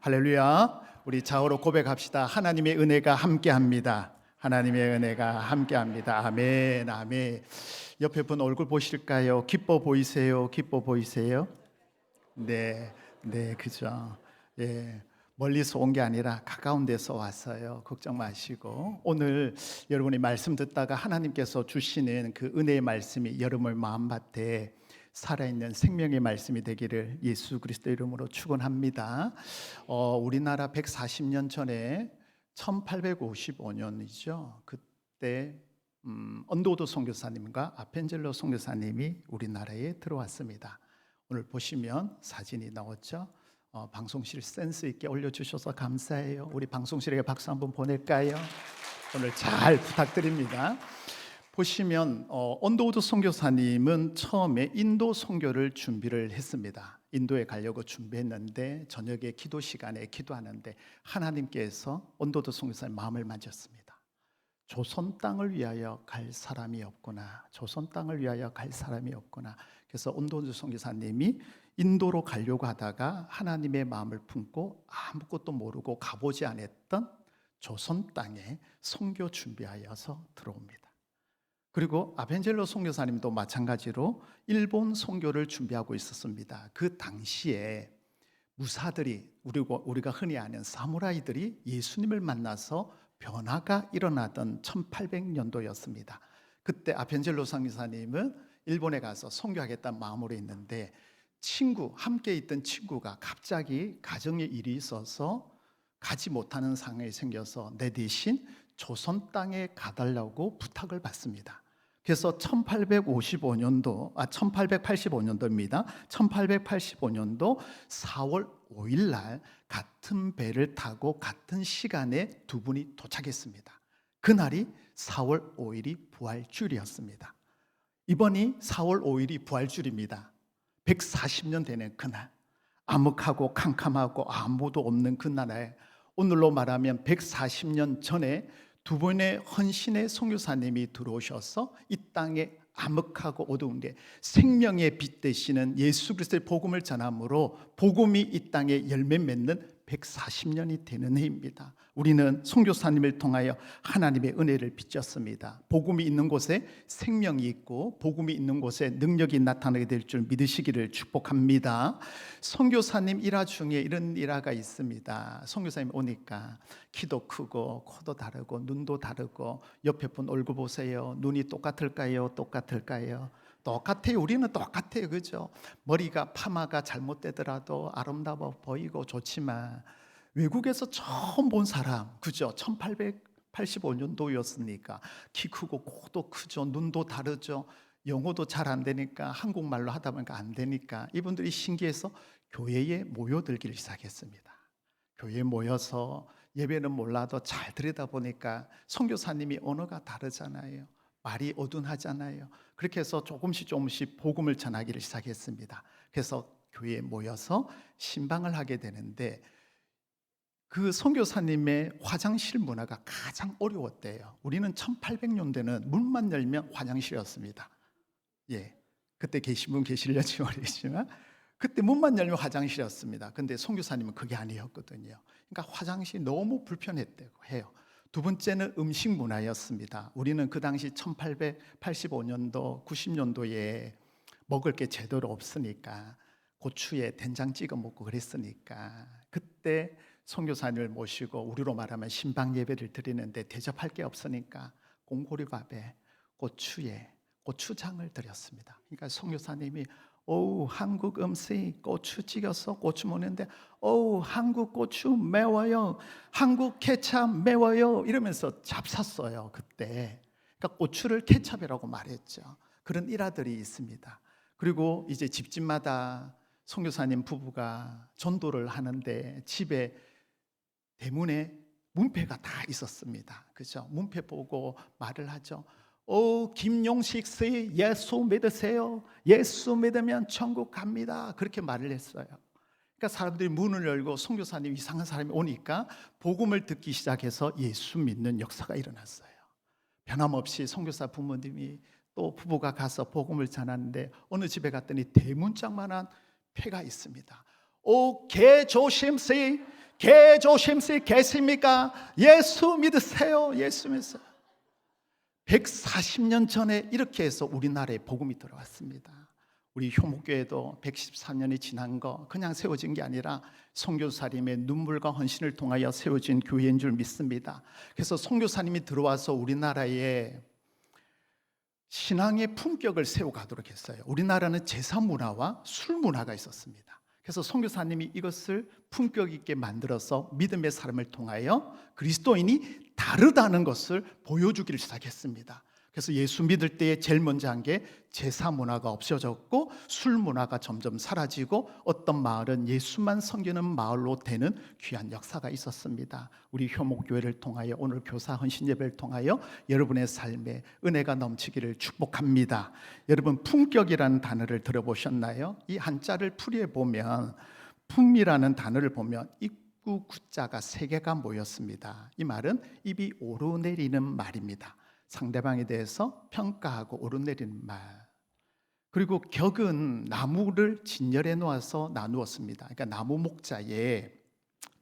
할렐루야. 우리 좌우로 고백합시다. 하나님의 은혜가 함께합니다. 하나님의 은혜가 함께합니다. 아멘, 아멘. 옆에 분 얼굴 보실까요? 기뻐 보이세요? 기뻐 보이세요? 네, 네, 그죠. 예, 멀리서 온 게 아니라 가까운 데서 왔어요. 걱정 마시고 오늘 여러분이 말씀 듣다가 하나님께서 주시는 그 은혜의 말씀이 여러분의 마음밭에 살아있는 생명의 말씀이 되기를 예수 그리스도 이름으로 축원합니다. 우리나라 140년 전에 1855년이죠. 그때 언도도 선교사님과 아펜젤로 선교사님이 우리나라에 들어왔습니다. 오늘 보시면 사진이 나왔죠. 방송실 센스 있게 올려주셔서 감사해요. 우리 방송실에게 박수 한번 보낼까요? 오늘 잘 부탁드립니다. 보시면 언도우드 선교사님은 처음에 인도 선교를 준비를 했습니다. 인도에 가려고 준비했는데 저녁에 기도 시간에 기도하는데 하나님께서 언도우드 선교사님 마음을 만졌습니다. 조선 땅을 위하여 갈 사람이 없구나. 조선 땅을 위하여 갈 사람이 없구나. 그래서 언도우드 선교사님이 인도로 가려고 하다가 하나님의 마음을 품고 아무것도 모르고 가보지 않았던 조선 땅에 선교 준비하여서 들어옵니다. 그리고 아펜젤로 선교사님도 마찬가지로 일본 선교를 준비하고 있었습니다. 그 당시에 무사들이 우리가 흔히 아는 사무라이들이 예수님을 만나서 변화가 일어나던 1800년도였습니다. 그때 아펜젤로 선교사님은 일본에 가서 선교하겠다는 마음으로 있는데 함께 있던 친구가 갑자기 가정에 일이 있어서 가지 못하는 상황이 생겨서 내 대신 조선 땅에 가달라고 부탁을 받습니다. 그래서 1885년도입니다. 1885년도 4월 5일 날 같은 배를 타고 같은 시간에 두 분이 도착했습니다. 그날이 4월 5일이 부활주일이었습니다. 이번이 4월 5일이 부활주일입니다. 140년 되는 그날, 암흑하고 캄캄하고 아무도 없는 그 나라에 오늘로 말하면 140년 전에 두 분의 헌신의 선교사님이 들어오셔서 이 땅에 암흑하고 어두운 게 생명의 빛 되시는 예수 그리스도의 복음을 전함으로 복음이 이 땅에 열매 맺는 140년이 되는 해입니다. 우리는 선교사님을 통하여 하나님의 은혜를 빚었습니다. 복음이 있는 곳에 생명이 있고 복음이 있는 곳에 능력이 나타나게 될 줄 믿으시기를 축복합니다. 선교사님 일화 중에 이런 일화가 있습니다. 선교사님 오니까 키도 크고 코도 다르고 눈도 다르고 옆에 분 얼굴 보세요. 눈이 똑같을까요? 똑같을까요? 똑같아요. 우리는 똑같아요. 그죠? 머리가 파마가 잘못되더라도 아름다워 보이고 좋지만 외국에서 처음 본 사람, 그죠? 1885년도였으니까 키 크고 코도 크죠. 눈도 다르죠. 영어도 잘 안 되니까 한국말로 하다 보니까 안 되니까 이분들이 신기해서 교회에 모여들기를 시작했습니다. 교회에 모여서 예배는 몰라도 잘 들여다보니까 선교사님이 언어가 다르잖아요. 말이 어둔하잖아요. 그렇게 해서 조금씩 복음을 전하기를 시작했습니다. 그래서 교회에 모여서 신방을 하게 되는데 그 선교사님의 화장실 문화가 가장 어려웠대요. 우리는 1800년대는 문만 열면 화장실이었습니다. 예, 그때 계신 분 계실려지 모르겠지만 그때 문만 열면 화장실이었습니다. 근데 선교사님은 그게 아니었거든요. 그러니까 화장실이 너무 불편했다고 해요. 두 번째는 음식 문화였습니다. 우리는 그 당시 1885년도, 90년도에 먹을 게 제대로 없으니까 고추에 된장 찍어 먹고 그랬으니까 그때 선교사님을 모시고 우리로 말하면 신방 예배를 드리는데 대접할 게 없으니까 공고리밥에 고추에 고추장을 드렸습니다. 그러니까 선교사님이 한국 음식 고추 찍어서 고추 먹는데 한국 고추 매워요. 한국 케찹 매워요. 이러면서 잡쌌어요. 그때. 그러니까 고추를 케찹이라고 말했죠. 그런 일화들이 있습니다. 그리고 이제 집집마다 선교사님 부부가 전도를 하는데 집에 대문에 문패가 다 있었습니다. 그죠? 문패 보고 말을 하죠. 김용식 씨 예수 믿으세요. 예수 믿으면 천국 갑니다. 그렇게 말을 했어요. 그러니까 사람들이 문을 열고 선교사님 이상한 사람이 오니까 복음을 듣기 시작해서 예수 믿는 역사가 일어났어요. 변함없이 선교사 부모님이 또 부부가 가서 복음을 전하는데 어느 집에 갔더니 대문짝만한 패가 있습니다. 개 조심시 개 조심시 계십니까? 예수 믿으세요. 예수 믿으세요. 140년 전에 이렇게 해서 우리나라에 복음이 들어왔습니다. 우리 효목교회도 114년이 지난 거 그냥 세워진 게 아니라 선교사님의 눈물과 헌신을 통하여 세워진 교회인 줄 믿습니다. 그래서 선교사님이 들어와서 우리나라에 신앙의 품격을 세워가도록 했어요. 우리나라는 제사 문화와 술 문화가 있었습니다. 그래서 선교사님이 이것을 품격 있게 만들어서 믿음의 사람을 통하여 그리스도인이 다르다는 것을 보여주기를 시작했습니다. 그래서 예수 믿을 때에 제일 먼저 한 게 제사 문화가 없어졌고 술 문화가 점점 사라지고 어떤 마을은 예수만 섬기는 마을로 되는 귀한 역사가 있었습니다. 우리 효목교회를 통하여 오늘 교사 헌신 예배를 통하여 여러분의 삶에 은혜가 넘치기를 축복합니다. 여러분 품격이라는 단어를 들어보셨나요? 이 한자를 풀이해 보면 품이라는 단어를 보면 입구 구자가 3개가 모였습니다. 이 말은 입이 오르내리는 말입니다. 상대방에 대해서 평가하고 오르내리는 말. 그리고 격은 나무를 진열해 놓아서 나누었습니다. 그러니까 나무 목자에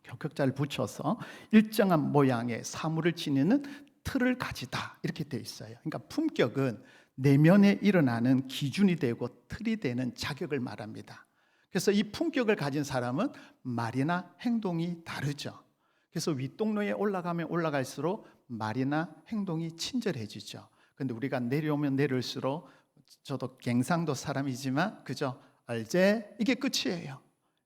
격자를 붙여서 일정한 모양의 사물을 지니는 틀을 가지다 이렇게 되어 있어요. 그러니까 품격은 내면에 일어나는 기준이 되고 틀이 되는 자격을 말합니다. 그래서 이 품격을 가진 사람은 말이나 행동이 다르죠. 그래서 윗동로에 올라가면 올라갈수록 말이나 행동이 친절해지죠. 근데 우리가 내려오면 내려올수록 저도 갱상도 사람이지만 그죠? 알제 이게 끝이에요.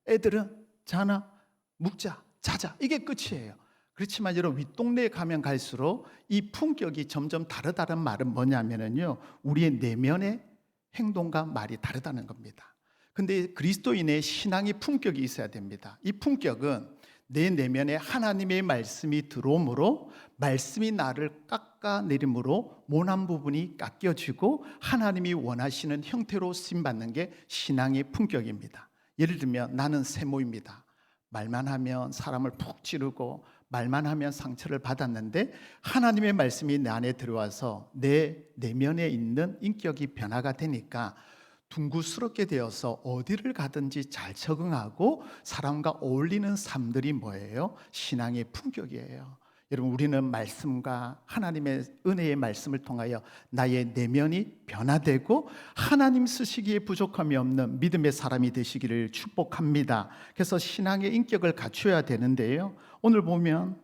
애들은 자나 묵자 자자 이게 끝이에요. 그렇지만 여러분 윗동네에 가면 갈수록 이 품격이 점점 다르다는 말은 뭐냐면요 우리의 내면의 행동과 말이 다르다는 겁니다. 근데 그리스도인의 신앙의 품격이 있어야 됩니다. 이 품격은 내 내면에 하나님의 말씀이 들어오므로 말씀이 나를 깎아내림으로 모난 부분이 깎여지고 하나님이 원하시는 형태로 쓰임받는 게 신앙의 품격입니다. 예를 들면 나는 세모입니다. 말만 하면 사람을 푹 찌르고 말만 하면 상처를 받았는데 하나님의 말씀이 내 안에 들어와서 내 내면에 있는 인격이 변화가 되니까 둥구스럽게 되어서 어디를 가든지 잘 적응하고 사람과 어울리는 삶들이 뭐예요? 신앙의 품격이에요. 여러분 우리는 말씀과 하나님의 은혜의 말씀을 통하여 나의 내면이 변화되고 하나님 쓰시기에 부족함이 없는 믿음의 사람이 되시기를 축복합니다. 그래서 신앙의 인격을 갖춰야 되는데요 오늘 보면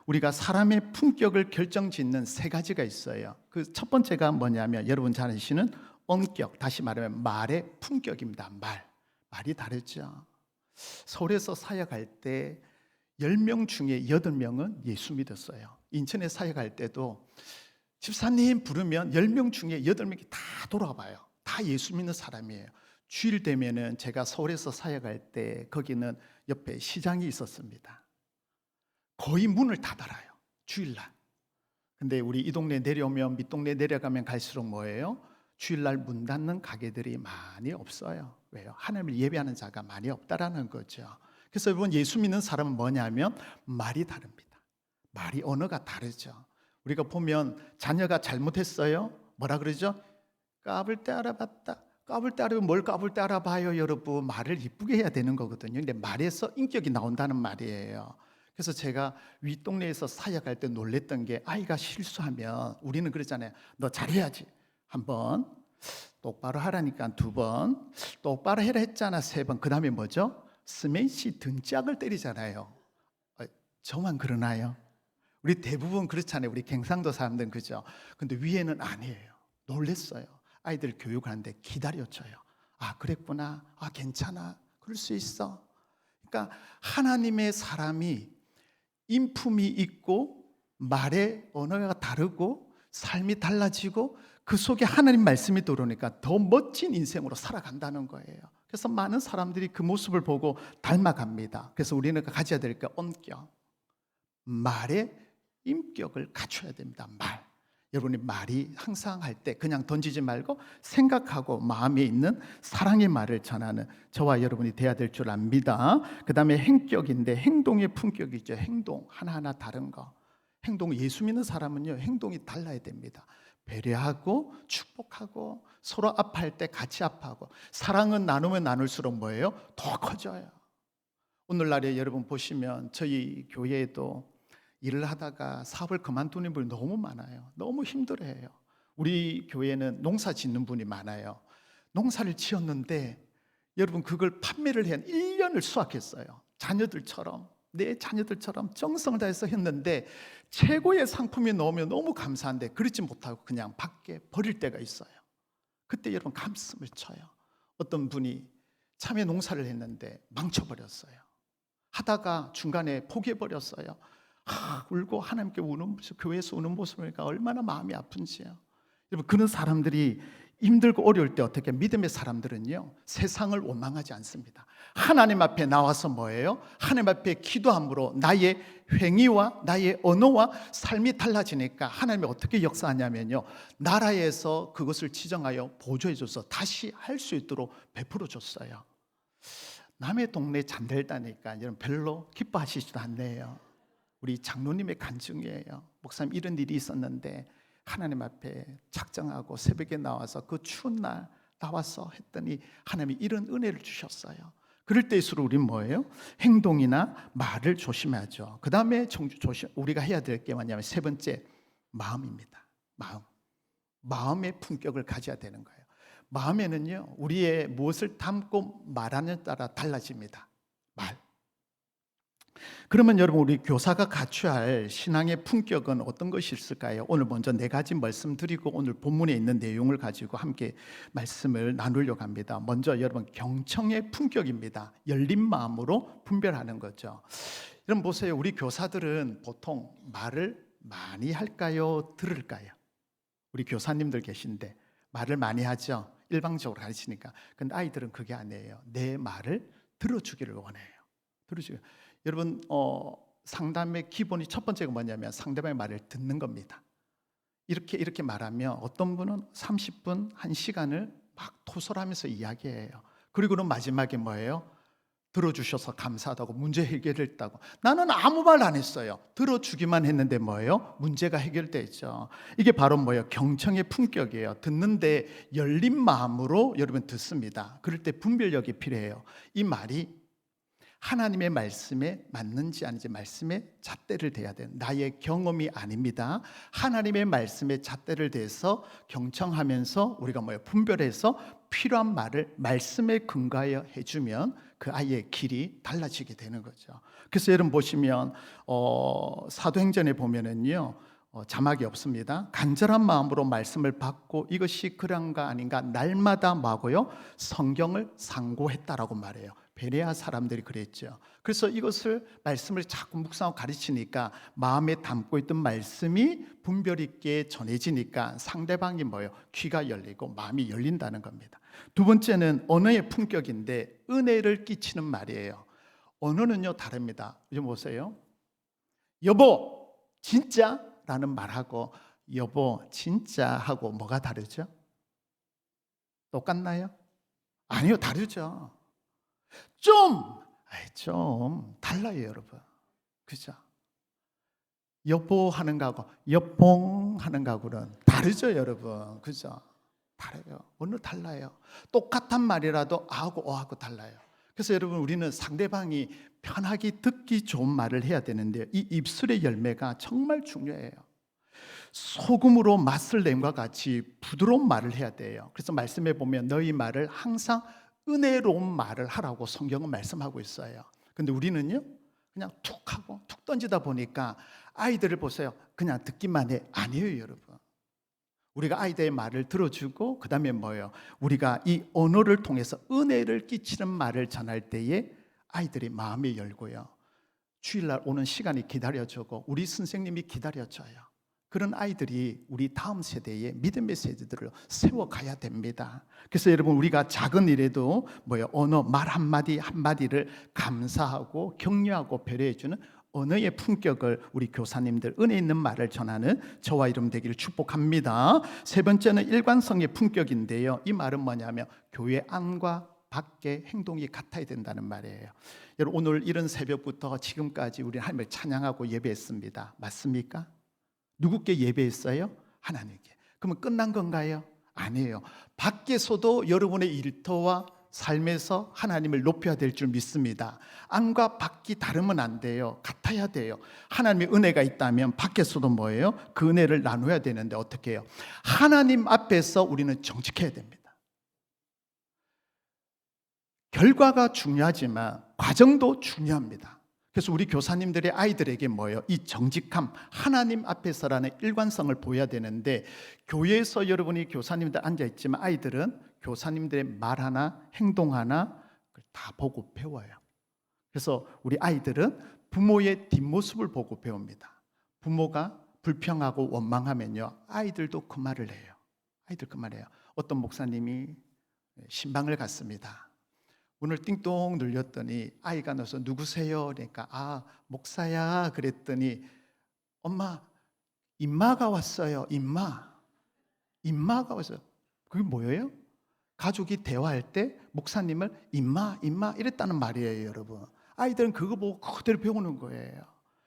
우리가 사람의 품격을 결정짓는 3가지가 있어요. 그 첫 번째가 뭐냐면 여러분 잘 아시는 언격, 다시 말하면 말의 품격입니다. 말이 다르죠. 서울에서 사역할 때 10명 중에 8명은 예수 믿었어요. 인천에 사역할 때도 집사님 부르면 10명 중에 8명이 다 돌아봐요. 다 예수 믿는 사람이에요. 주일 되면은 제가 서울에서 사역할 때 거기는 옆에 시장이 있었습니다. 거의 문을 닫아요. 주일날. 근데 우리 이 동네 내려오면 밑동네 내려가면 갈수록 뭐예요? 주일날 문 닫는 가게들이 많이 없어요. 왜요? 하나님을 예배하는 자가 많이 없다라는 거죠. 그래서 여러분 예수 믿는 사람은 뭐냐면 말이 다릅니다. 말이 언어가 다르죠. 우리가 보면 자녀가 잘못했어요. 뭐라 그러죠? 까불 때 알아봤다. 까불 때 알아보면 뭘 까불 때 알아봐요 여러분. 말을 이쁘게 해야 되는 거거든요. 근데 말에서 인격이 나온다는 말이에요. 그래서 제가 윗동네에서 사역할 때 놀랬던 게 아이가 실수하면 우리는 그러잖아요. 너 잘해야지. 한 번, 똑바로 하라니까 2번, 똑바로 해라 했잖아 3번. 그 다음에 뭐죠? 스매시 등짝을 때리잖아요. 저만 그러나요? 우리 대부분 그렇잖아요. 우리 갱상도 사람들은 그죠? 근데 위에는 아니에요. 놀랬어요. 아이들 교육하는데 기다려줘요. 아 그랬구나. 아 괜찮아. 그럴 수 있어. 그러니까 하나님의 사람이 인품이 있고 말의 언어가 다르고 삶이 달라지고 그 속에 하나님 말씀이 들어오니까 더 멋진 인생으로 살아간다는 거예요. 그래서 많은 사람들이 그 모습을 보고 닮아갑니다. 그래서 우리는 가져야 될 게 언격, 말의 인격을 갖춰야 됩니다. 말. 여러분이 말이 항상 할 때 그냥 던지지 말고 생각하고 마음에 있는 사랑의 말을 전하는 저와 여러분이 돼야 될 줄 압니다. 그 다음에 행격인데 행동의 품격이죠. 행동 하나하나 다른 거. 행동 예수 믿는 사람은요 행동이 달라야 됩니다. 배려하고 축복하고 서로 아파할 때 같이 아파하고 사랑은 나누면 나눌수록 뭐예요? 더 커져요. 오늘날에 여러분 보시면 저희 교회에도 일을 하다가 사업을 그만두는 분이 너무 많아요. 너무 힘들어해요. 우리 교회는 농사 짓는 분이 많아요. 농사를 지었는데 여러분 그걸 판매를 해야 1년을 수확했어요. 자녀들처럼, 내 자녀들처럼 정성을 다해서 했는데 최고의 상품이 나오면 너무 감사한데 그렇지 못하고 그냥 밖에 버릴 때가 있어요. 그때 여러분 가슴을 쳐요. 어떤 분이 참외 농사를 했는데 망쳐버렸어요. 하다가 중간에 포기해버렸어요. 울고 하나님께 우는 모습, 교회에서 우는 모습을 보니까 얼마나 마음이 아픈지요. 여러분 그런 사람들이 힘들고 어려울 때 어떻게 믿음의 사람들은요 세상을 원망하지 않습니다. 하나님 앞에 나와서 뭐예요? 하나님 앞에 기도함으로 나의 행위와 나의 언어와 삶이 달라지니까 하나님이 어떻게 역사하냐면요 나라에서 그것을 지정하여 보조해 줘서 다시 할 수 있도록 베풀어 줬어요. 남의 동네 잠들다니까 여러분 별로 기뻐하시지도 않네요. 우리 장로님의 간증이에요. 목사님 이런 일이 있었는데 하나님 앞에 작정하고 새벽에 나와서 그 추운 날 나와서 했더니 하나님이 이런 은혜를 주셨어요. 그럴 때일수록 우리는 뭐예요? 행동이나 말을 조심하죠. 그 다음에 우리가 해야 될 게 뭐냐면 세 번째 마음입니다. 마음의 품격을 가져야 되는 거예요. 마음에는요 우리의 무엇을 담고 말하느냐에 따라 달라집니다. 말. 그러면 여러분 우리 교사가 갖춰야 할 신앙의 품격은 어떤 것이 있을까요? 오늘 먼저 네 가지 말씀드리고 오늘 본문에 있는 내용을 가지고 함께 말씀을 나누려고 합니다. 먼저 여러분 경청의 품격입니다. 열린 마음으로 분별하는 거죠. 여러분 보세요. 우리 교사들은 보통 말을 많이 할까요? 들을까요? 우리 교사님들 계신데 말을 많이 하죠. 일방적으로 가르치니까. 근데 아이들은 그게 아니에요. 내 말을 들어주기를 원해요. 들어주기. 여러분 상담의 기본이 첫 번째가 뭐냐면 상대방의 말을 듣는 겁니다. 이렇게 말하면 어떤 분은 30분, 1시간을 막 토설하면서 이야기해요. 그리고는 마지막에 뭐예요? 들어주셔서 감사하다고 문제 해결했다고. 나는 아무 말 안 했어요. 들어주기만 했는데 뭐예요? 문제가 해결되죠. 이게 바로 뭐예요? 경청의 품격이에요. 듣는데 열린 마음으로 여러분 듣습니다. 그럴 때 분별력이 필요해요. 이 말이 하나님의 말씀에 맞는지 아닌지 말씀에 잣대를 대야 돼요. 나의 경험이 아닙니다. 하나님의 말씀에 잣대를 대서 경청하면서 우리가 뭐예요? 분별해서 필요한 말을 말씀에 근거하여 해주면 그 아이의 길이 달라지게 되는 거죠. 그래서 여러분 보시면 사도행전에 보면은요 자막이 없습니다. 간절한 마음으로 말씀을 받고 이것이 그런가 아닌가 날마다 뭐고요? 성경을 상고했다라고 말해요. 베레아 사람들이 그랬죠. 그래서 이것을 말씀을 자꾸 묵상하고 가르치니까 마음에 담고 있던 말씀이 분별 있게 전해지니까 상대방이 뭐예요? 귀가 열리고 마음이 열린다는 겁니다. 두 번째는 언어의 품격인데 은혜를 끼치는 말이에요. 언어는요 다릅니다. 이제 보세요. 여보 진짜? 라는 말하고 여보 진짜 하고 뭐가 다르죠? 똑같나요? 아니요 다르죠. 좀 달라요 여러분. 그죠? 여보 하는 거하고 여봉 하는 거하고는 다르죠 여러분. 그죠? 다르요. 어느 달라요. 똑같은 말이라도 아하고 어하고 달라요. 그래서 여러분 우리는 상대방이 편하게 듣기 좋은 말을 해야 되는데 이 입술의 열매가 정말 중요해요. 소금으로 맛을 낸과 같이 부드러운 말을 해야 돼요. 그래서 말씀해 보면 너희 말을 항상 은혜로운 말을 하라고 성경은 말씀하고 있어요. 근데 우리는요 그냥 툭 하고 툭 던지다 보니까 아이들을 보세요. 그냥 듣기만 해. 아니에요 여러분. 우리가 아이들의 말을 들어주고 그 다음에 뭐예요? 우리가 이 언어를 통해서 은혜를 끼치는 말을 전할 때에 아이들이 마음이 열고요 주일날 오는 시간이 기다려지고 우리 선생님이 기다려져요. 그런 아이들이 우리 다음 세대의 믿음의 세대들을 세워가야 됩니다. 그래서 여러분 우리가 작은 일에도 뭐예요? 언어 말 한마디 한마디를 감사하고 격려하고 배려해주는 언어의 품격을 우리 교사님들 은혜 있는 말을 전하는 저와 여러분 되기를 축복합니다. 세 번째는 일관성의 품격인데요. 이 말은 뭐냐면 교회 안과 밖의 행동이 같아야 된다는 말이에요. 여러분 오늘 이른 새벽부터 지금까지 우리 하나님을 찬양하고 예배했습니다. 맞습니까? 누구께 예배했어요? 하나님께. 그러면 끝난 건가요? 아니에요. 밖에서도 여러분의 일터와 삶에서 하나님을 높여야 될 줄 믿습니다. 안과 밖이 다르면 안 돼요. 같아야 돼요. 하나님의 은혜가 있다면 밖에서도 뭐예요? 그 은혜를 나눠야 되는데 어떻게 해요? 하나님 앞에서 우리는 정직해야 됩니다. 결과가 중요하지만 과정도 중요합니다. 그래서 우리 교사님들의 아이들에게 뭐예요? 이 정직함, 하나님 앞에서라는 일관성을 보여야 되는데, 교회에서 여러분이 교사님들 앉아있지만 아이들은 교사님들의 말 하나, 행동 하나 다 보고 배워요. 그래서 우리 아이들은 부모의 뒷모습을 보고 배웁니다. 부모가 불평하고 원망하면요, 아이들도 그 말을 해요. 아이들 그 말해요. 어떤 목사님이 신방을 갔습니다. 문을 띵동 눌렸더니 아이가 나서 누구세요? 그러니까 아, 목사야. 그랬더니 엄마, 임마가 왔어요. 임마가 왔어요. 그게 뭐예요? 가족이 대화할 때 목사님을 임마 이랬다는 말이에요, 여러분. 아이들은 그거 보고 그대로 배우는 거예요.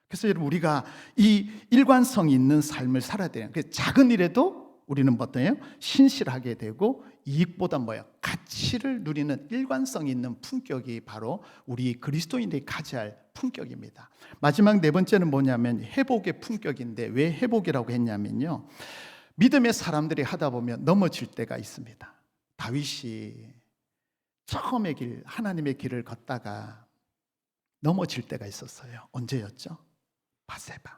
그래서 여러분, 우리가 이 일관성 있는 삶을 살아야 돼요. 그래서 작은 일에도 우리는 어때요? 신실하게 되고, 이익보다 뭐예요? 가치를 누리는 일관성 있는 품격이 바로 우리 그리스도인들이 가져야 할 품격입니다. 마지막 네 번째는 뭐냐면 회복의 품격인데, 왜 회복이라고 했냐면요, 믿음의 사람들이 하다 보면 넘어질 때가 있습니다. 다윗이 처음의 길, 하나님의 길을 걷다가 넘어질 때가 있었어요. 언제였죠? 밧세바.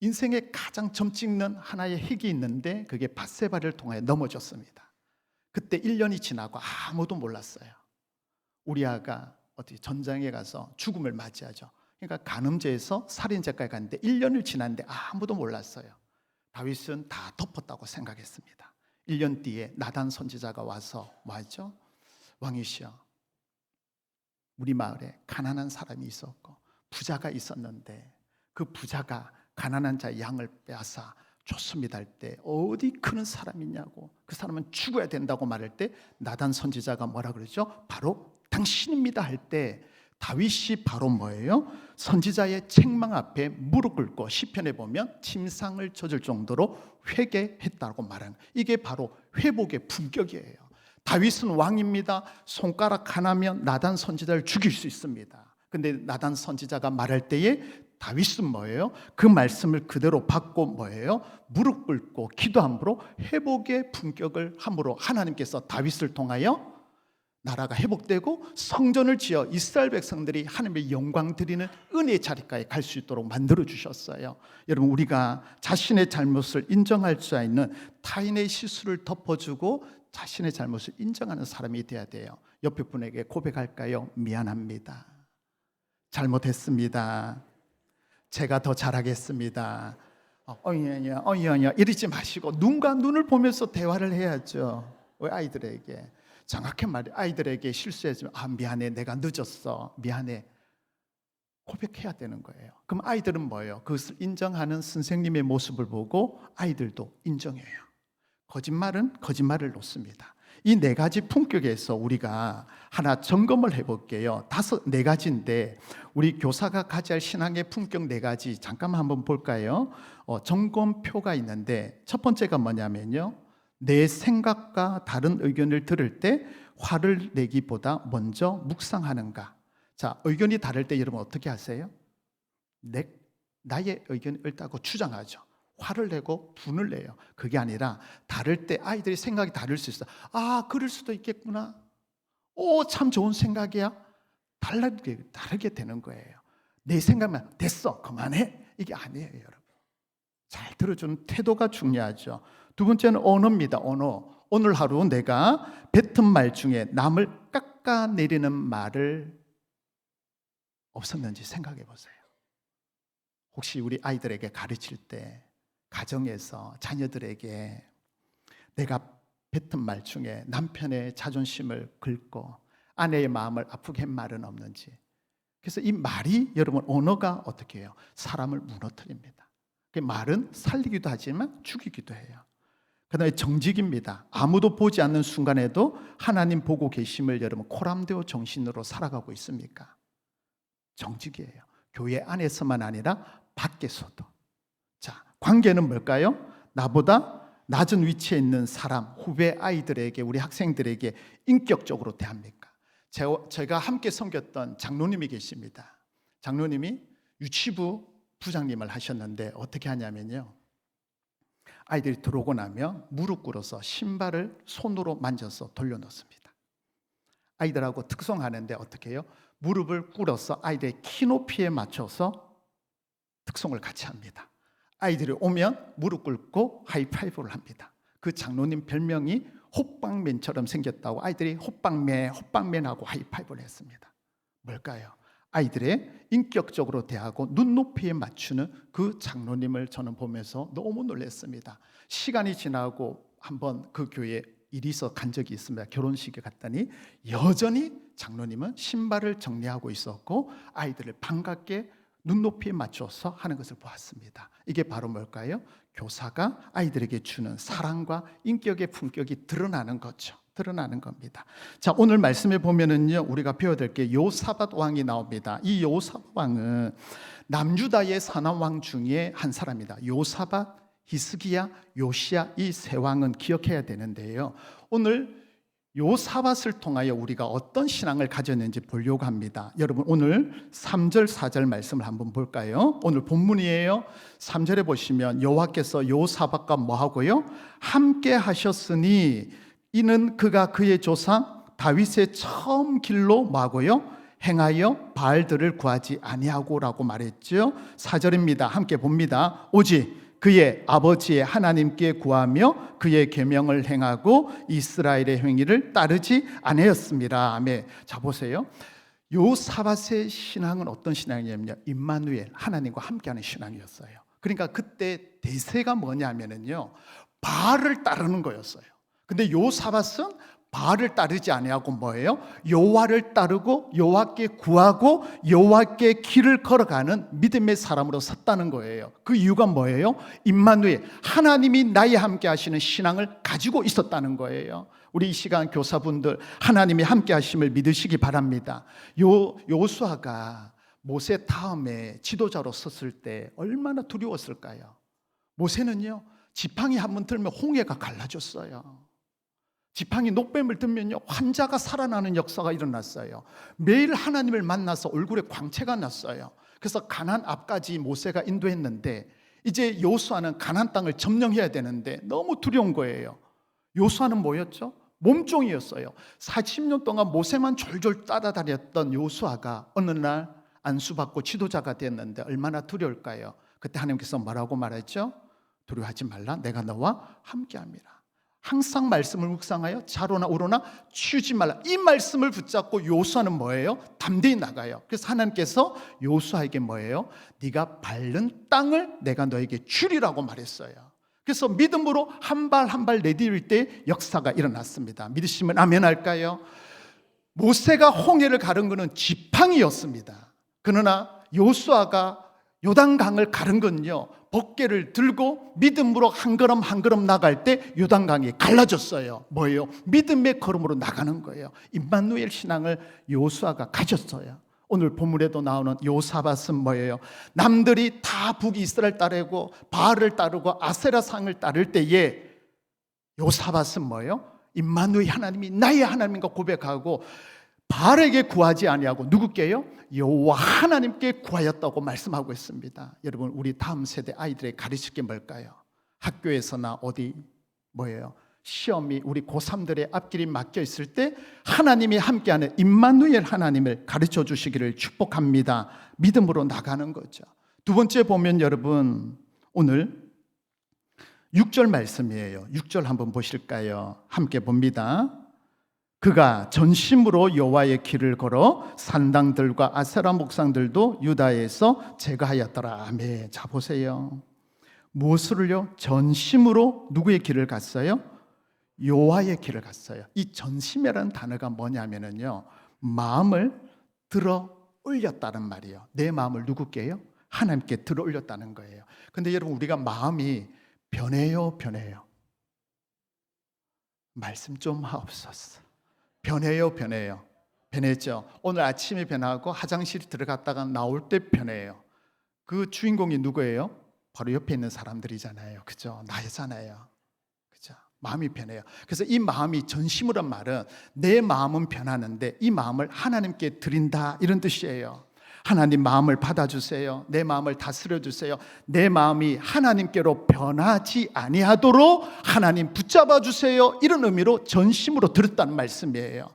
인생에 가장 점 찍는 하나의 핵이 있는데 그게 밧세바를 통하여 넘어졌습니다. 그때 1년이 지나고 아무도 몰랐어요. 우리아가 어디 전장에 가서 죽음을 맞이하죠. 그러니까 간음죄에서 살인죄까지 갔는데 1년을 지났는데 아무도 몰랐어요. 다윗은 다 덮었다고 생각했습니다. 1년 뒤에 나단 선지자가 와서 뭐 하죠? 왕이시여, 우리 마을에 가난한 사람이 있었고 부자가 있었는데 그 부자가 가난한 자의 양을 빼앗아 줬습니다 할 때 어디 그런 사람이 있냐고, 그 사람은 죽어야 된다고 말할 때 나단 선지자가 뭐라 그러죠? 바로 당신입니다 할 때 다윗이 바로 뭐예요? 선지자의 책망 앞에 무릎 꿇고 시편에 보면 침상을 젖을 정도로 회개했다고 말하는, 이게 바로 회복의 품격이에요. 다윗은 왕입니다. 손가락 하나면 나단 선지자를 죽일 수 있습니다. 근데 나단 선지자가 말할 때에 다윗은 뭐예요? 그 말씀을 그대로 받고 뭐예요? 무릎 꿇고 기도함으로 회복의 품격을 함으로 하나님께서 다윗을 통하여 나라가 회복되고 성전을 지어 이스라엘 백성들이 하나님의 영광 드리는 은혜의 자리까지 갈 수 있도록 만들어 주셨어요. 여러분, 우리가 자신의 잘못을 인정할 수 있는, 타인의 실수를 덮어주고 자신의 잘못을 인정하는 사람이 돼야 돼요. 옆에 분에게 고백할까요? 미안합니다. 잘못했습니다. 제가 더 잘하겠습니다. 어이야 이러지 마시고 눈과 눈을 보면서 대화를 해야죠. 왜? 아이들에게 정확히 말해, 아이들에게 실수했으면 아 미안해, 내가 늦었어, 미안해, 고백해야 되는 거예요. 그럼 아이들은 뭐예요? 그것을 인정하는 선생님의 모습을 보고 아이들도 인정해요. 거짓말은 거짓말을 놓습니다. 이 네 가지 품격에서 우리가 하나 점검을 해볼게요. 네 가지인데 우리 교사가 가져야 할 신앙의 품격 네 가지 잠깐만 한번 볼까요? 점검표가 있는데 첫 번째가 뭐냐면요, 내 생각과 다른 의견을 들을 때 화를 내기보다 먼저 묵상하는가. 자, 의견이 다를 때 여러분 어떻게 하세요? 나의 의견이 옳다고 주장하죠. 화를 내고 분을 내요. 그게 아니라 다를 때 아이들이 생각이 다를 수 있어. 아, 그럴 수도 있겠구나. 오, 참 좋은 생각이야. 다르게 되는 거예요. 내 생각만 됐어, 그만해, 이게 아니에요. 여러분, 잘 들어주는 태도가 중요하죠. 두 번째는 언어입니다. 언어. 오늘 하루 내가 뱉은 말 중에 남을 깎아내리는 말을 없었는지 생각해 보세요. 혹시 우리 아이들에게 가르칠 때, 가정에서 자녀들에게 내가 뱉은 말 중에 남편의 자존심을 긁고 아내의 마음을 아프게 한 말은 없는지. 그래서 이 말이, 여러분, 언어가 어떻게 해요? 사람을 무너뜨립니다. 그 말은 살리기도 하지만 죽이기도 해요. 그 다음에 정직입니다. 아무도 보지 않는 순간에도 하나님 보고 계심을 여러분 코람데오 정신으로 살아가고 있습니까? 정직이에요. 교회 안에서만 아니라 밖에서도. 자, 관계는 뭘까요? 나보다 낮은 위치에 있는 사람, 후배 아이들에게, 우리 학생들에게 인격적으로 대합니까? 제가 함께 섬겼던 장로님이 계십니다. 장로님이 유치부 부장님을 하셨는데 어떻게 하냐면요, 아이들이 들어오고 나면 무릎 꿇어서 신발을 손으로 만져서 돌려놓습니다. 아이들하고 특송하는데 어떻게 해요? 무릎을 꿇어서 아이들의 키 높이에 맞춰서 특송을 같이 합니다. 아이들이 오면 무릎 꿇고 하이파이브를 합니다. 그 장로님 별명이 호빵맨처럼 생겼다고 아이들이 호빵맨하고 하이파이브를 했습니다. 뭘까요? 아이들의 인격적으로 대하고 눈높이에 맞추는 그 장로님을 저는 보면서 너무 놀랐습니다. 시간이 지나고 한번 그 교회에 일이 있어 간 적이 있습니다. 결혼식에 갔더니 여전히 장로님은 신발을 정리하고 있었고 아이들을 반갑게 눈높이에 맞춰서 하는 것을 보았습니다. 이게 바로 뭘까요? 교사가 아이들에게 주는 사랑과 인격의 품격이 드러나는 거죠. 드러나는 겁니다. 자, 오늘 말씀에 보면은요, 우리가 배워야 될 게 요사밧 왕이 나옵니다. 이 요사밧 왕은 남유다의 선한 중에 한 사람입니다. 요사밧, 히스기야, 요시야, 이 세 왕은 기억해야 되는데요, 오늘 요사밧을 통하여 우리가 어떤 신앙을 가졌는지 보려고 합니다. 여러분, 오늘 3절 4절 말씀을 한번 볼까요? 오늘 본문이에요. 3절에 보시면 여호와께서 요사밧과 뭐하고요? 함께 하셨으니 이는 그가 그의 조상 다윗의 처음 길로 뭐하고요? 행하여 바알들을 구하지 아니하고라고 말했죠. 4절입니다. 함께 봅니다. 오직 그의 아버지의 하나님께 구하며 그의 계명을 행하고 이스라엘의 행위를 따르지 아니하였습니다. 아멘. 자, 보세요. 요사밧의 신앙은 어떤 신앙이냐면요, 임마누엘, 하나님과 함께하는 신앙이었어요. 그러니까 그때 대세가 뭐냐면요, 바알을 따르는 거였어요. 근데 요사밧은 바알을 따르지 아니하고 뭐예요? 여호와를 따르고 여호와께 구하고 여호와께 길을 걸어가는 믿음의 사람으로 섰다는 거예요. 그 이유가 뭐예요? 임마누엘, 하나님이 나와 함께 하시는 신앙을 가지고 있었다는 거예요. 우리 이 시간 교사분들, 하나님이 함께 하심을 믿으시기 바랍니다. 요수아가 모세 다음에 지도자로 섰을 때 얼마나 두려웠을까요? 모세는요, 지팡이 한번 들면 홍해가 갈라졌어요. 지팡이 녹뱀을 들면요, 환자가 살아나는 역사가 일어났어요. 매일 하나님을 만나서 얼굴에 광채가 났어요. 그래서 가나안 앞까지 모세가 인도했는데 이제 요수아는 가나안 땅을 점령해야 되는데 너무 두려운 거예요. 요수아는 뭐였죠? 몸종이었어요. 40년 동안 모세만 졸졸 따라다녔던 요수아가 어느 날 안수받고 지도자가 됐는데 얼마나 두려울까요? 그때 하나님께서 뭐라고 말했죠? 두려워하지 말라, 내가 너와 함께합니다. 항상 말씀을 묵상하여 좌로나 우로나 치우지 말라, 이 말씀을 붙잡고 요수아는 뭐예요? 담대히 나가요. 그래서 하나님께서 요수아에게 뭐예요? 네가 밟는 땅을 내가 너에게 주리라고 말했어요. 그래서 믿음으로 한 발 한 발 내디딜 때 역사가 일어났습니다. 믿으시면 아멘 할까요? 모세가 홍해를 가른 것은 지팡이였습니다. 그러나 요수아가 요단강을 가른 건요, 법궤를 들고 믿음으로 한 걸음 한 걸음 나갈 때 요단강이 갈라졌어요. 뭐예요? 믿음의 걸음으로 나가는 거예요. 임마누엘 신앙을 요수아가 가졌어요. 오늘 본문에도 나오는 요사밧은 뭐예요? 남들이 다 북이스라엘 따르고 바알을 따르고 아세라상을 따를 때에 요사밧은 뭐예요? 임마누엘 하나님이 나의 하나님과 고백하고 바알에게 구하지 아니하고 누구께요? 여호와 하나님께 구하였다고 말씀하고 있습니다. 여러분, 우리 다음 세대 아이들에게 가르칠 게 뭘까요? 학교에서나 어디 뭐예요? 시험이 우리 고3들의 앞길이 막혀 있을 때 하나님이 함께하는 임마누엘 하나님을 가르쳐 주시기를 축복합니다. 믿음으로 나가는 거죠. 두 번째 보면 여러분, 오늘 6절 말씀이에요. 6절 한번 보실까요? 함께 봅니다. 그가 전심으로 여호와의 길을 걸어 산당들과 아세라 목상들도 유다에서 제거하였더라. 아멘. 자, 보세요. 무엇을요? 전심으로 누구의 길을 갔어요? 여호와의 길을 갔어요. 이 전심이라는 단어가 뭐냐면요, 마음을 들어 올렸다는 말이에요. 내 마음을 누구께요? 하나님께 들어 올렸다는 거예요. 근데 여러분, 우리가 마음이 변해요, 변해요? 말씀 좀 하옵소서. 변해요, 변해요? 변했죠. 오늘 아침에 변하고 화장실에 들어갔다가 나올 때 변해요. 그 주인공이 누구예요? 바로 옆에 있는 사람들이잖아요. 그죠? 나잖아요. 마음이 변해요. 그래서 이 마음이 전심으로란 말은 내 마음은 변하는데 이 마음을 하나님께 드린다, 이런 뜻이에요. 하나님 마음을 받아주세요. 내 마음을 다스려주세요. 내 마음이 하나님께로 변하지 아니하도록 하나님 붙잡아 주세요. 이런 의미로 전심으로 드렸다는 말씀이에요.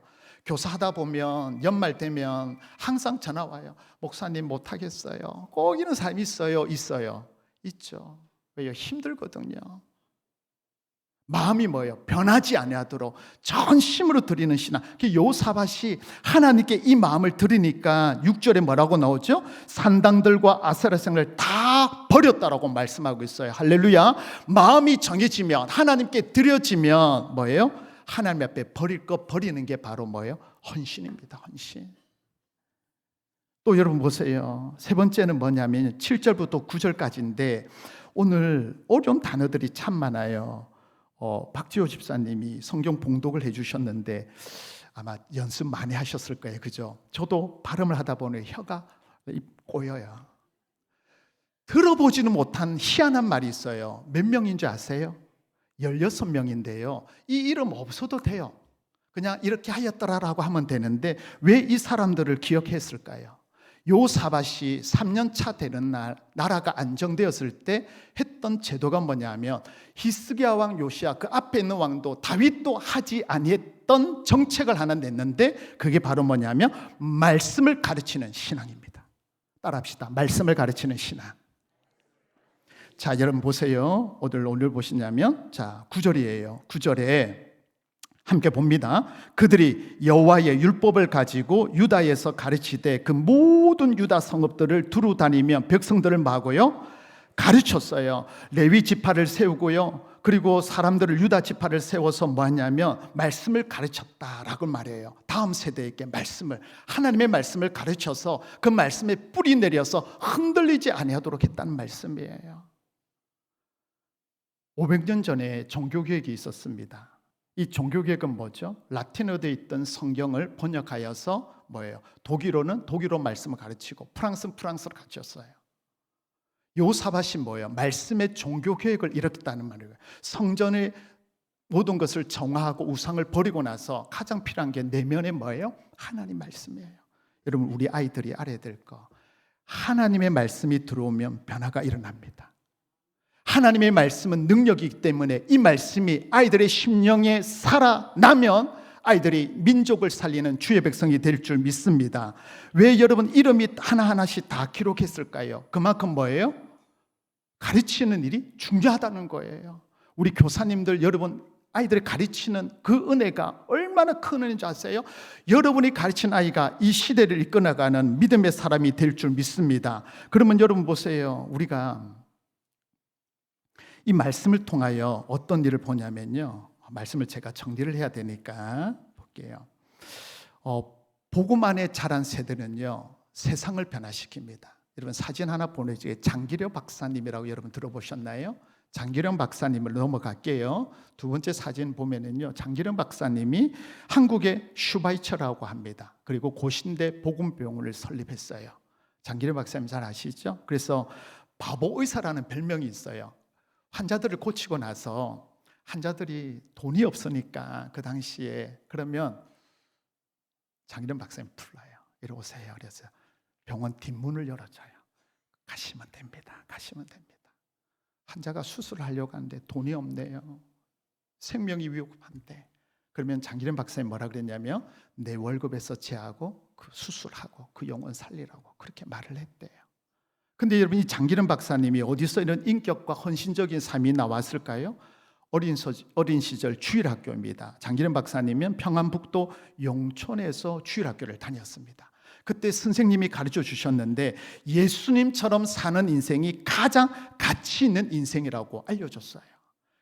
교사하다 보면 연말 되면 항상 전화 와요. 목사님 못하겠어요. 꼭 이런 사람이 있어요? 있죠. 왜요? 힘들거든요. 마음이 뭐예요? 변하지 아니하도록 전심으로 드리는 신앙. 요사밧이 하나님께 이 마음을 드리니까 6절에 뭐라고 나오죠? 산당들과 아세라상을 다 버렸다라고 말씀하고 있어요. 할렐루야. 마음이 정해지면, 하나님께 드려지면 뭐예요? 하나님 앞에 버릴 것 버리는 게 바로 뭐예요? 헌신입니다. 헌신. 또 여러분 보세요. 세 번째는 뭐냐면 7절부터 9절까지인데 오늘 어려운 단어들이 참 많아요. 박지호 집사님이 성경 봉독을 해주셨는데 아마 연습 많이 하셨을 거예요. 그죠? 저도 발음을 하다 보니 혀가 꼬여요. 들어보지는 못한 희한한 말이 있어요. 몇 명인 줄 아세요? 16명인데요. 이 이름 없어도 돼요. 그냥 이렇게 하였더라라고 하면 되는데 왜 이 사람들을 기억했을까요? 요사밧이 3년차 되는 날 나라가 안정되었을 때 했던 제도가 뭐냐면 히스기야 왕 요시야 그 앞에 있는 왕도 다윗도 하지 아니했던 정책을 하나 냈는데 그게 바로 뭐냐면 말씀을 가르치는 신앙입니다. 따라합시다. 말씀을 가르치는 신앙. 자, 여러분 보세요. 오늘 보시냐면 자, 9절이에요. 9절에 함께 봅니다. 그들이 여호와의 율법을 가지고 유다에서 가르치되 그 모든 유다 성읍들을 두루 다니며 백성들을 마고요 가르쳤어요. 레위 지파를 세우고요, 그리고 사람들을 유다 지파를 세워서 뭐하냐면 말씀을 가르쳤다라고 말해요. 다음 세대에게 말씀을, 하나님의 말씀을 가르쳐서 그 말씀에 뿌리 내려서 흔들리지 아니하도록 했다는 말씀이에요. 500년 전에 종교개혁이 있었습니다. 이 종교개혁은 뭐죠? 라틴어되어 있던 성경을 번역하여서 뭐예요? 독일어는 독일어 말씀을 가르치고 프랑스는 프랑스를 가르쳤어요. 요사밧이 뭐예요? 말씀의 종교개혁을 일으켰다는 말이에요. 성전의 모든 것을 정화하고 우상을 버리고 나서 가장 필요한 게 내면에 뭐예요? 하나님 말씀이에요. 여러분, 우리 아이들이 알아야 될 거, 하나님의 말씀이 들어오면 변화가 일어납니다. 하나님의 말씀은 능력이기 때문에 이 말씀이 아이들의 심령에 살아나면 아이들이 민족을 살리는 주의 백성이 될 줄 믿습니다. 왜 여러분 이름이 하나하나씩 다 기록했을까요? 그만큼 뭐예요? 가르치는 일이 중요하다는 거예요. 우리 교사님들 여러분 아이들을 가르치는 그 은혜가 얼마나 큰 은혜인지 아세요? 여러분이 가르친 아이가 이 시대를 이끌어가는 믿음의 사람이 될 줄 믿습니다. 그러면 여러분 보세요. 우리가 이 말씀을 통하여 어떤 일을 보냐면요, 말씀을 제가 정리를 해야 되니까 볼게요. 복음 안에 자란 세대는요 세상을 변화시킵니다. 여러분 사진 하나 보내주세요. 장기려 박사님이라고 여러분 들어보셨나요? 장기령 박사님을 넘어갈게요. 두 번째 사진 보면은요, 장기령 박사님이 한국의 슈바이처라고 합니다. 그리고 고신대 복음병원을 설립했어요. 장기령 박사님 잘 아시죠? 그래서 바보 의사라는 별명이 있어요. 환자들을 고치고 나서 환자들이 돈이 없으니까 그 당시에 그러면 장기령 박사님 불러요. 이리 오세요. 그래서 병원 뒷문을 열어줘요. 가시면 됩니다. 가시면 됩니다. 환자가 수술을 하려고 하는데 돈이 없네요. 생명이 위급한데. 그러면 장기령 박사님 뭐라 그랬냐면 내 월급에서 제하고 그 수술하고 그 영혼 살리라고 그렇게 말을 했대요. 근데 여러분 이 장기령 박사님이 어디서 이런 인격과 헌신적인 삶이 나왔을까요? 어린 시절 주일학교입니다. 장기령 박사님은 평안북도 용촌에서 주일학교를 다녔습니다. 그때 선생님이 가르쳐 주셨는데 예수님처럼 사는 인생이 가장 가치 있는 인생이라고 알려줬어요.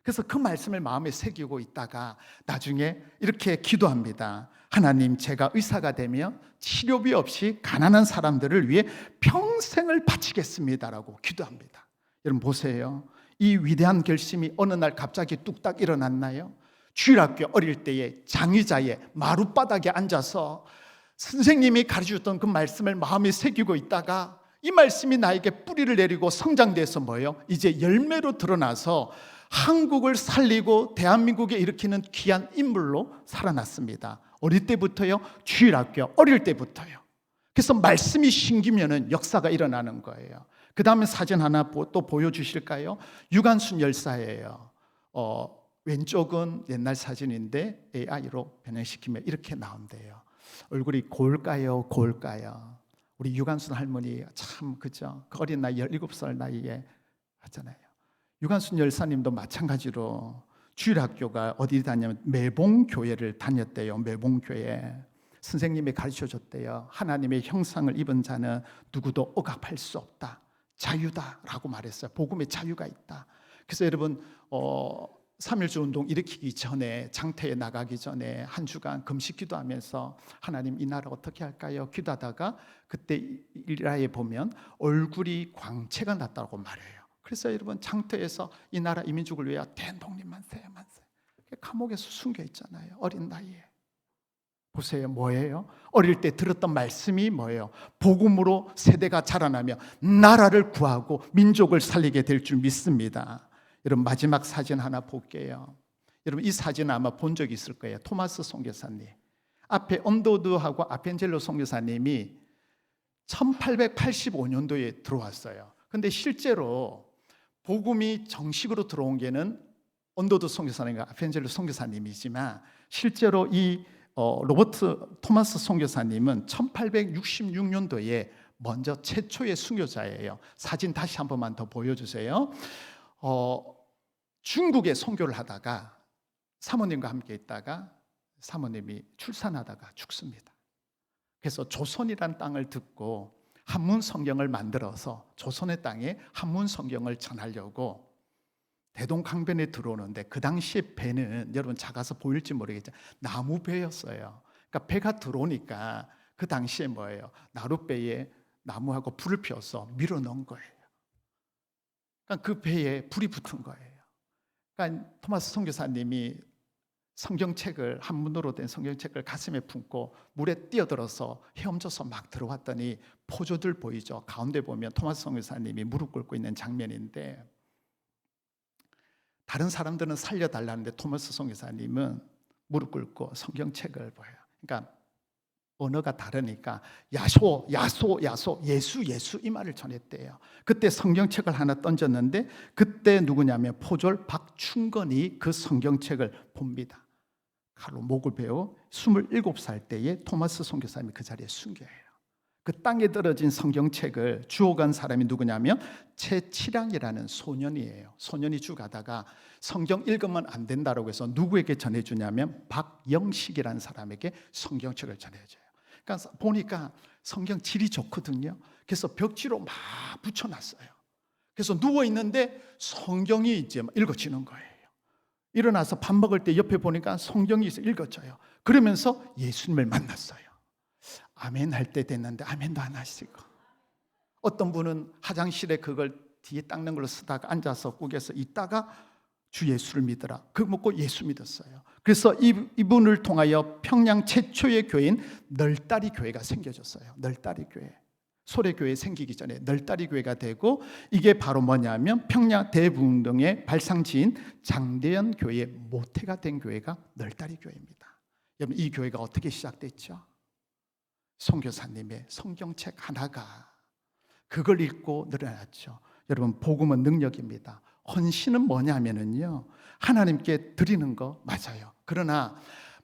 그래서 그 말씀을 마음에 새기고 있다가 나중에 이렇게 기도합니다. 하나님, 제가 의사가 되면 치료비 없이 가난한 사람들을 위해 평생을 바치겠습니다라고 기도합니다. 여러분 보세요. 이 위대한 결심이 어느 날 갑자기 뚝딱 일어났나요? 주일학교 어릴 때에 장의자의 마룻바닥에 앉아서 선생님이 가르쳐줬던 그 말씀을 마음에 새기고 있다가 이 말씀이 나에게 뿌리를 내리고 성장돼서 뭐예요? 이제 열매로 드러나서 한국을 살리고 대한민국에 일으키는 귀한 인물로 살아났습니다. 어릴 때부터요. 주일학교 어릴 때부터요. 그래서 말씀이 심기면은 역사가 일어나는 거예요. 그 다음에 사진 하나 또 보여주실까요? 유관순 열사예요. 왼쪽은 옛날 사진인데 AI로 변형시키면 이렇게 나온대요. 얼굴이 고울까요? 고울까요? 우리 유관순 할머니 참 그죠? 그 어린 나이 17살 나이에 하잖아요. 유관순 열사님도 마찬가지로 주일학교가 어디 다녔냐면 매봉교회를 다녔대요. 매봉교회. 선생님이 가르쳐줬대요. 하나님의 형상을 입은 자는 누구도 억압할 수 없다. 자유다라고 말했어요. 복음에 자유가 있다. 그래서 여러분 3.1주 운동 일으키기 전에 장터에 나가기 전에 한 주간 금식 기도하면서 하나님 이 나라 어떻게 할까요? 기도하다가 그때 일라에 보면 얼굴이 광채가 났다고 말해요. 그래서 여러분 장터에서 이 나라 이민족을 위하여 대독립 만세 만세. 감옥에서 숨겨 있잖아요. 어린 나이에. 보세요. 뭐예요? 어릴 때 들었던 말씀이 뭐예요? 복음으로 세대가 자라나며 나라를 구하고 민족을 살리게 될 줄 믿습니다. 여러분 마지막 사진 하나 볼게요. 여러분 이 사진 아마 본 적 있을 거예요. 토마스 선교사님. 앞에 언더우드하고 아펜젤로 선교사님이 1885년도에 들어왔어요. 근데 실제로 복음이 정식으로 들어온 게는 언더우드 선교사님과 아펜젤로 선교사님이지만 실제로 이 로버트 토마스 선교사님은 1866년도에 먼저 최초의 순교자예요. 사진 다시 한 번만 더 보여주세요. 중국에 선교를 하다가 사모님과 함께 있다가 사모님이 출산하다가 죽습니다. 그래서 조선이란 땅을 듣고 한문 성경을 만들어서 조선의 땅에 한문 성경을 전하려고 대동강변에 들어오는데 그 당시에 배는 여러분 작아서 보일지 모르겠지만 나무 배였어요. 그러니까 배가 들어오니까 그 당시에 뭐예요? 나룻배에 나무하고 불을 피워서 밀어 넣은 거예요. 그러니까 그 배에 불이 붙은 거예요. 그러니까 토마스 선교사님이 성경책을 한문으로 된 성경책을 가슴에 품고 물에 뛰어들어서 헤엄쳐서 막 들어왔더니 포조들 보이죠? 가운데 보면 토마스 선교사님이 무릎 꿇고 있는 장면인데 다른 사람들은 살려달라는데 토마스 선교사님은 무릎 꿇고 성경책을 보여요. 그러니까 언어가 다르니까 야소, 야소, 야소, 예수, 예수 이 말을 전했대요. 그때 성경책을 하나 던졌는데 그때 누구냐면 포졸 박충건이 그 성경책을 봅니다. 칼로 목을 베어 27살 때에 토마스 선교사님이 그 자리에 순교해요. 그 땅에 떨어진 성경책을 주워간 사람이 누구냐면 최치량이라는 소년이에요. 소년이 죽어가다가 성경 읽으면 안 된다고 해서 누구에게 전해주냐면 박영식이라는 사람에게 성경책을 전해줘요. 그러니까 보니까 성경 질이 좋거든요. 그래서 벽지로 막 붙여놨어요. 그래서 누워있는데 성경이 이제 읽어지는 거예요. 일어나서 밥 먹을 때 옆에 보니까 성경이 읽어져요. 그러면서 예수님을 만났어요. 아멘 할 때 됐는데 아멘도 안 하시고, 어떤 분은 화장실에 그걸 뒤에 닦는 걸로 쓰다가 앉아서 꾸겨서 있다가 주 예수를 믿어라. 그거 먹고 예수 믿었어요. 그래서 이분을 통하여 평양 최초의 교회인 널다리 교회가 생겨졌어요. 널다리 교회. 소래교회 생기기 전에 널다리 교회가 되고, 이게 바로 뭐냐면 평양 대부운동의 발상지인 장대현 교회의 모태가 된 교회가 널다리 교회입니다. 여러분 이 교회가 어떻게 시작됐죠? 선교사님의 성경책 하나가 그걸 읽고 늘어났죠. 여러분 복음은 능력입니다. 헌신은 뭐냐면요, 하나님께 드리는 거 맞아요. 그러나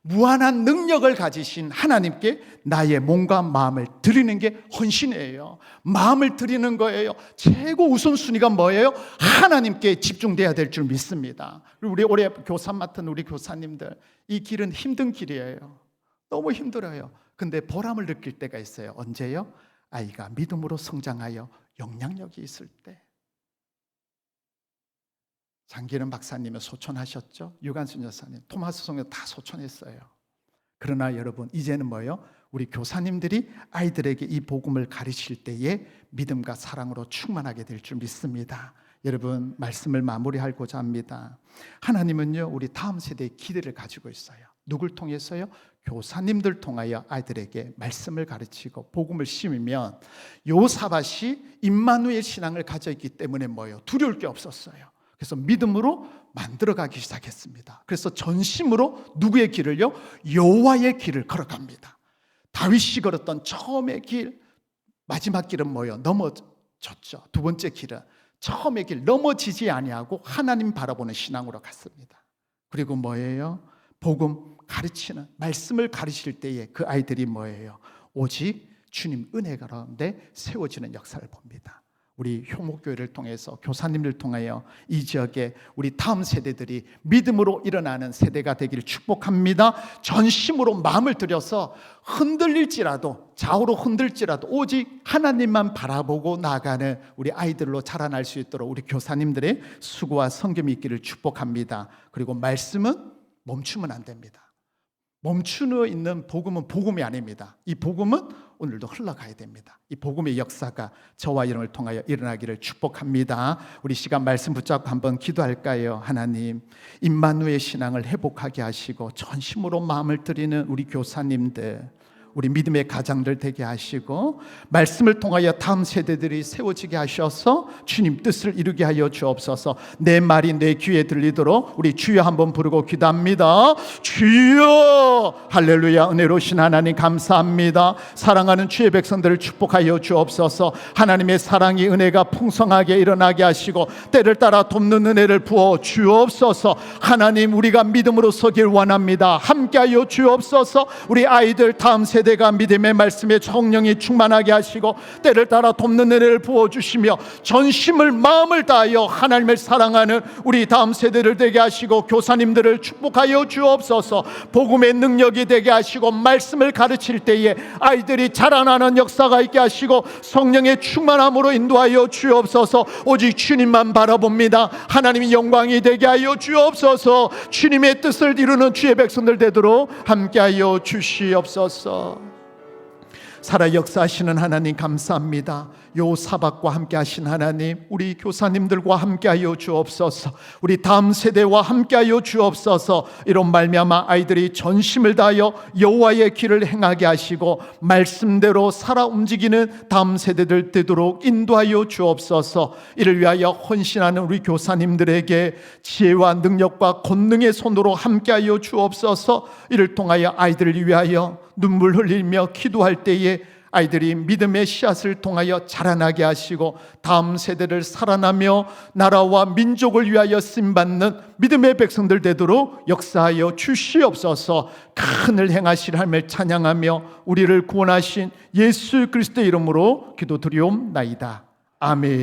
무한한 능력을 가지신 하나님께 나의 몸과 마음을 드리는 게 헌신이에요. 마음을 드리는 거예요. 최고 우선순위가 뭐예요? 하나님께 집중돼야 될 줄 믿습니다. 우리 올해 교사 맡은 우리 교사님들, 이 길은 힘든 길이에요. 너무 힘들어요. 근데 보람을 느낄 때가 있어요. 언제요? 아이가 믿음으로 성장하여 영향력이 있을 때. 장기는 박사님은 소천하셨죠. 유관순 여사님, 토마스 선교 다 소천했어요. 그러나 여러분 이제는 뭐예요? 우리 교사님들이 아이들에게 이 복음을 가르칠 때에 믿음과 사랑으로 충만하게 될 줄 믿습니다. 여러분 말씀을 마무리하고자 합니다. 하나님은요 우리 다음 세대의 기대를 가지고 있어요. 누굴 통해서요? 교사님들 통하여 아이들에게 말씀을 가르치고 복음을 심으면, 요사밧이 임마누엘 신앙을 가져 있기 때문에 뭐예요? 두려울 게 없었어요. 그래서 믿음으로 만들어가기 시작했습니다. 그래서 전심으로 누구의 길을요? 여호와의 길을 걸어갑니다. 다윗이 걸었던 처음의 길, 마지막 길은 뭐예요? 넘어졌죠. 두 번째 길은 처음의 길, 넘어지지 아니하고 하나님 바라보는 신앙으로 갔습니다. 그리고 뭐예요? 복음 가르치는, 말씀을 가르칠 때에 그 아이들이 뭐예요? 오직 주님 은혜 가운데 세워지는 역사를 봅니다. 우리 효목교회를 통해서, 교사님들 통하여 이 지역에 우리 다음 세대들이 믿음으로 일어나는 세대가 되기를 축복합니다. 전심으로 마음을 들여서 흔들릴지라도, 좌우로 흔들지라도 오직 하나님만 바라보고 나아가는 우리 아이들로 자라날 수 있도록 우리 교사님들의 수고와 섬김이 있기를 축복합니다. 그리고 말씀은 멈추면 안 됩니다. 멈추어 있는 복음은 복음이 아닙니다. 이 복음은 오늘도 흘러가야 됩니다. 이 복음의 역사가 저와 여러분을 통하여 일어나기를 축복합니다. 우리 시간 말씀 붙잡고 한번 기도할까요? 하나님, 임마누엘 신앙을 회복하게 하시고 전심으로 마음을 드리는 우리 교사님들, 우리 믿음의 가장들 되게 하시고 말씀을 통하여 다음 세대들이 세워지게 하셔서 주님 뜻을 이루게 하여 주옵소서. 내 말이 내 귀에 들리도록 우리 주여 한번 부르고 기도합니다. 주여! 할렐루야. 은혜로우신 하나님 감사합니다. 사랑하는 주의 백성들을 축복하여 주옵소서. 하나님의 사랑이, 은혜가 풍성하게 일어나게 하시고 때를 따라 돕는 은혜를 부어 주옵소서. 하나님, 우리가 믿음으로 서길 원합니다. 함께하여 주옵소서. 우리 아이들 다음 세대가 믿음의 말씀에 성령이 충만하게 하시고 때를 따라 돕는 은혜를 부어주시며 전심을 마음을 다하여 하나님을 사랑하는 우리 다음 세대를 되게 하시고 교사님들을 축복하여 주옵소서. 복음의 능력이 되게 하시고 말씀을 가르칠 때에 아이들이 자라나는 역사가 있게 하시고 성령의 충만함으로 인도하여 주옵소서. 오직 주님만 바라봅니다. 하나님의 영광이 되게 하여 주옵소서. 주님의 뜻을 이루는 주의 백성들 되도록 함께하여 주시옵소서. 살아 역사하시는 하나님 감사합니다. 요사박과 함께 하신 하나님, 우리 교사님들과 함께하여 주옵소서. 우리 다음 세대와 함께하여 주옵소서. 이런 말미암아 아이들이 전심을 다하여 여호와의 길을 행하게 하시고 말씀대로 살아 움직이는 다음 세대들 되도록 인도하여 주옵소서. 이를 위하여 헌신하는 우리 교사님들에게 지혜와 능력과 권능의 손으로 함께하여 주옵소서. 이를 통하여 아이들을 위하여 눈물 흘리며 기도할 때에 아이들이 믿음의 씨앗을 통하여 자라나게 하시고 다음 세대를 살아나며 나라와 민족을 위하여 쓰임받는 믿음의 백성들 되도록 역사하여 주시옵소서. 큰 일 행하실 하나님을 찬양하며 우리를 구원하신 예수 그리스도의 이름으로 기도드리옵나이다. 아멘.